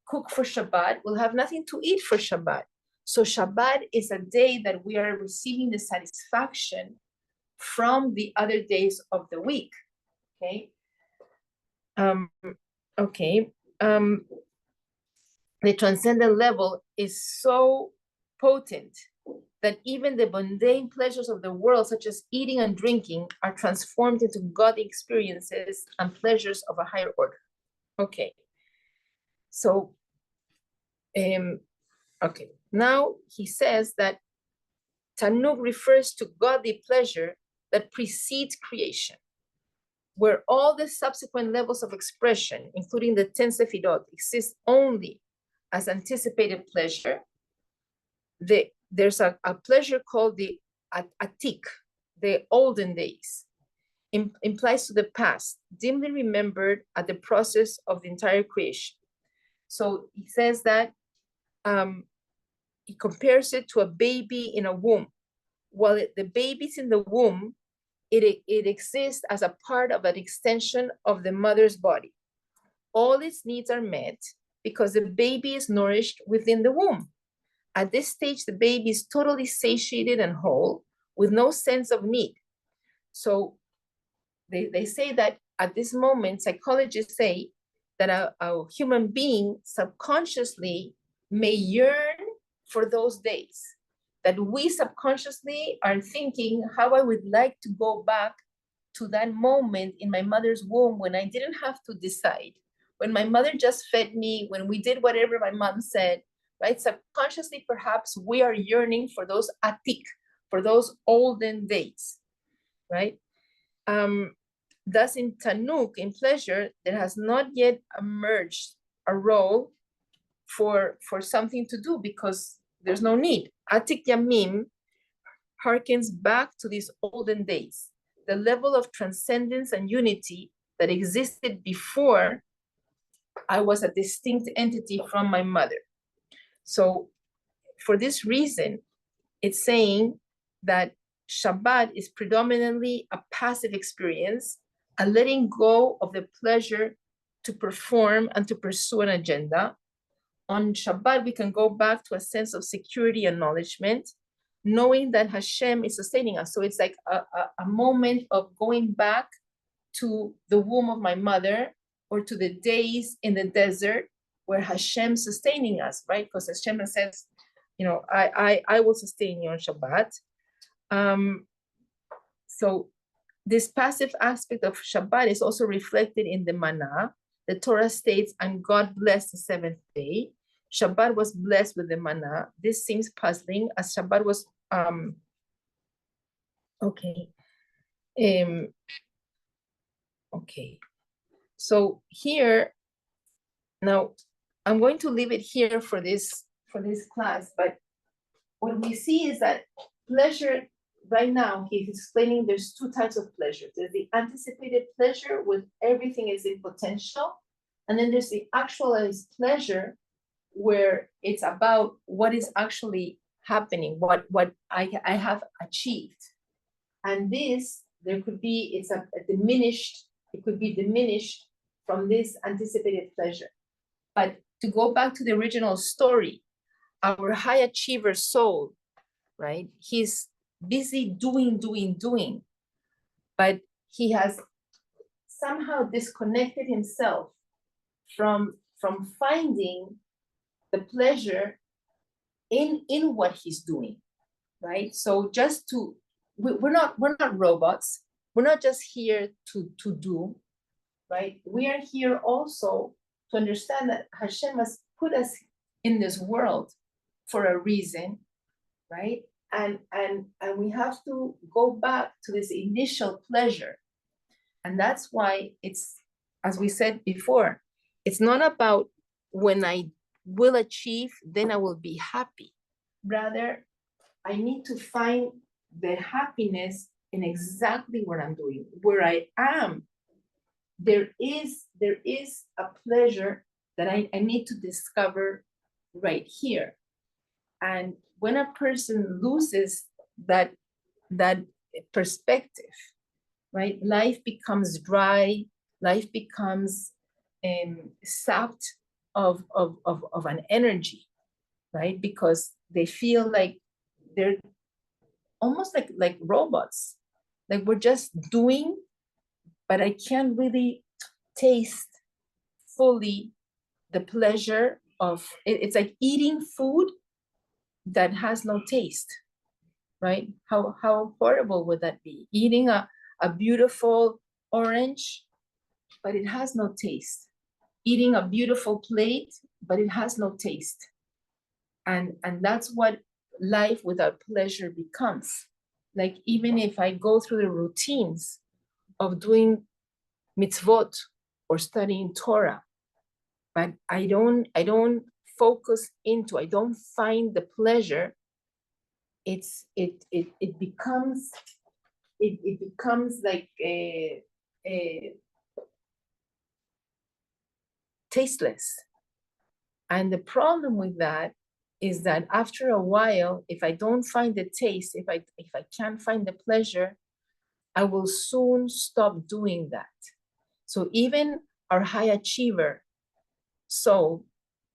cook for Shabbat will have nothing to eat for Shabbat. So Shabbat is a day that we are receiving the satisfaction from the other days of the week. Okay. The transcendent level is so potent that even the mundane pleasures of the world, such as eating and drinking, are transformed into godly experiences and pleasures of a higher order. Okay. So, now he says that TAANUG refers to godly pleasure that precedes creation, where all the subsequent levels of expression, including the 10 Sefirot, exist only as anticipated pleasure. There's a pleasure called the atik, the olden days, implies to the past, dimly remembered at the process of the entire creation. So he says that he compares it to a baby in a womb. While the baby's in the womb, it exists as a part of an extension of the mother's body. All its needs are met because the baby is nourished within the womb. At this stage, the baby is totally satiated and whole with no sense of need. So they say that at this moment, psychologists say that a human being subconsciously may yearn for those days, that we subconsciously are thinking how I would like to go back to that moment in my mother's womb when I didn't have to decide, when my mother just fed me, when we did whatever my mom said, right? Subconsciously, perhaps we are yearning for those atik, for those olden days, right? Thus in TAANUG, in pleasure, there has not yet emerged a role for something to do because there's no need. Atik Yamim harkens back to these olden days, the level of transcendence and unity that existed before I was a distinct entity from my mother. So for this reason, it's saying that Shabbat is predominantly a passive experience, a letting go of the pleasure to perform and to pursue an agenda. On Shabbat, we can go back to a sense of security and acknowledgement, knowing that Hashem is sustaining us. So it's like a moment of going back to the womb of my mother or to the days in the desert where Hashem sustaining us, right? Because Hashem says, you know, I will sustain you on Shabbat. So this passive aspect of Shabbat is also reflected in the manna. The Torah states, and God blessed the seventh day. Shabbat was blessed with the manna. This seems puzzling as Shabbat was, okay. So here, now I'm going to leave it here for this class, but what we see is that pleasure, right now, he's explaining there's two types of pleasure. There's the anticipated pleasure when everything is in potential, and then there's the actualized pleasure where it's about what is actually happening, what I have achieved. And this, there could be, it's a diminished, it could be diminished from this anticipated pleasure. But to go back to the original story, our high achiever soul, right? He's busy doing, but he has somehow disconnected himself from finding the pleasure in what he's doing, right? So just to, we're not robots. We're not just here to do, right? We are here also to understand that Hashem has put us in this world for a reason, right? And we have to go back to this initial pleasure. And that's why it's, as we said before, it's not about when I will achieve, then I will be happy. Rather, I need to find the happiness in exactly what I'm doing, where I am. There is a pleasure that I need to discover right here. And when a person loses that perspective, right, life becomes dry, life becomes sapped of an energy, right? Because they feel like they're almost like robots, like we're just doing, but I can't really taste fully the pleasure of it. It's like eating food that has no taste, right? How horrible would that be? Eating a beautiful orange, but it has no taste. Eating a beautiful plate, but it has no taste. And that's what life without pleasure becomes. Like even if I go through the routines of doing mitzvot or studying Torah, but I don't focus into, I don't find the pleasure, it becomes like a tasteless. And the problem with that is that after a while, if I don't find the taste, if I can't find the pleasure, I will soon stop doing that. So even our high achiever soul,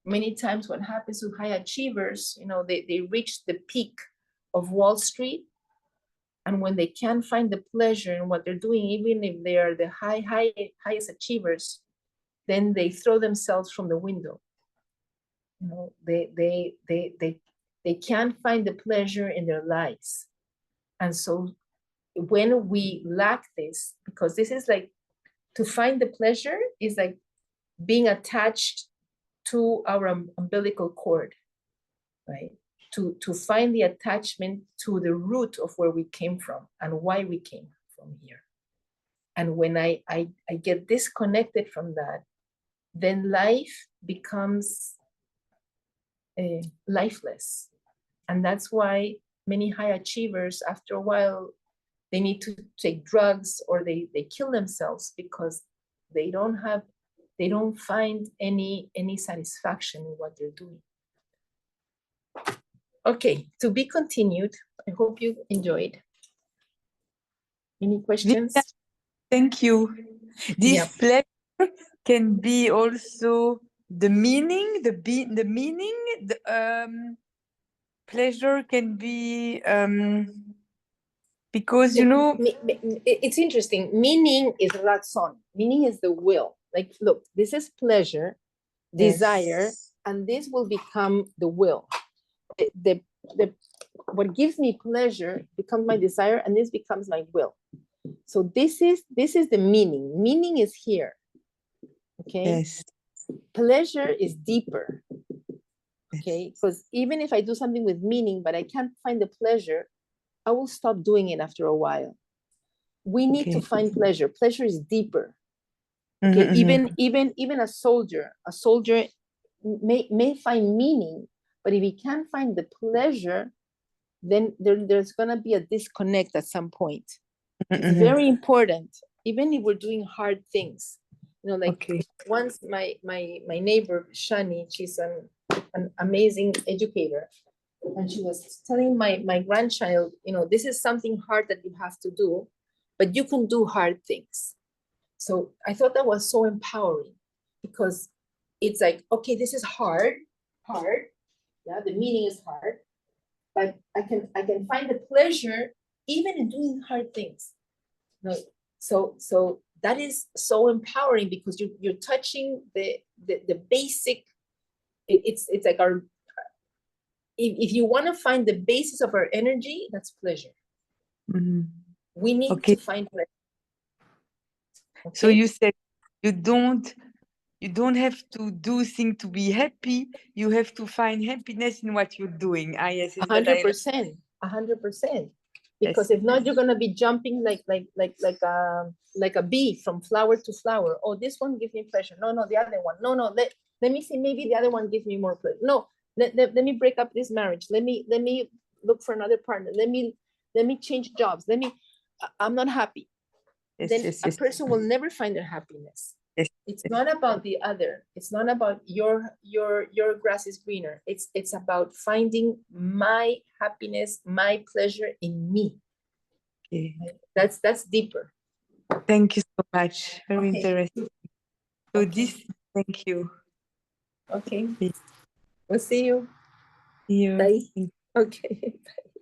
many times what happens with high achievers, you know, they reach the peak of Wall Street, and when they can't find the pleasure in what they're doing, even if they are the highest achievers, then they throw themselves from the window. You know, they can't find the pleasure in their lives. And so when we lack this, because this is like, to find the pleasure is like being attached to our umbilical cord, right? To find the attachment to the root of where we came from and why we came from here. And when I get disconnected from that, then life becomes lifeless. And that's why many high achievers, after a while, they need to take drugs or they kill themselves because they don't find any satisfaction in what they're doing. Okay, to be continued. I hope you enjoyed. Any questions? Thank you. This pleasure can be also the meaning, the meaning, pleasure can be because, you know, it's interesting. Meaning is ratzon. Meaning is the will. Like, look, this is pleasure, desire, and this will become the will. The what gives me pleasure becomes my desire, and this becomes my will. So this is the meaning. Meaning is here. Okay. Yes. Pleasure is deeper. Okay, because even if I do something with meaning, but I can't find the pleasure, I will stop doing it after a while. We need to find pleasure. Pleasure is deeper. Okay, even a soldier may find meaning, but if he can't find the pleasure, then there's gonna be a disconnect at some point. It's very important, even if we're doing hard things. You know, like once my neighbor Shani, she's an amazing educator, and she was telling my grandchild, you know, this is something hard that you have to do, but you can do hard things. So I thought that was so empowering, because it's like, okay, this is hard, yeah, the meaning is hard, but I can find the pleasure even in doing hard things. Right? So that is so empowering, because you're touching the basic. It's like our. If you want to find the basis of our energy, that's pleasure. We need to find pleasure. Okay? So you said you don't have to do things to be happy. You have to find happiness in what you're doing. Yes, 100%. 100%. Because if not, you're gonna be jumping like a bee from flower to flower. Oh, this one gives me pleasure. No, the other one. No, let me see. Maybe the other one gives me more pleasure. No, let me break up this marriage. Let me look for another partner. Let me change jobs. I'm not happy. Then a person will never find their happiness. It's not about the other. It's not about your grass is greener. It's about finding my happiness, my pleasure in me. That's deeper. Thank you so much. Very interesting. So thank you. Okay. We'll see you. See you. Bye. Okay. Bye.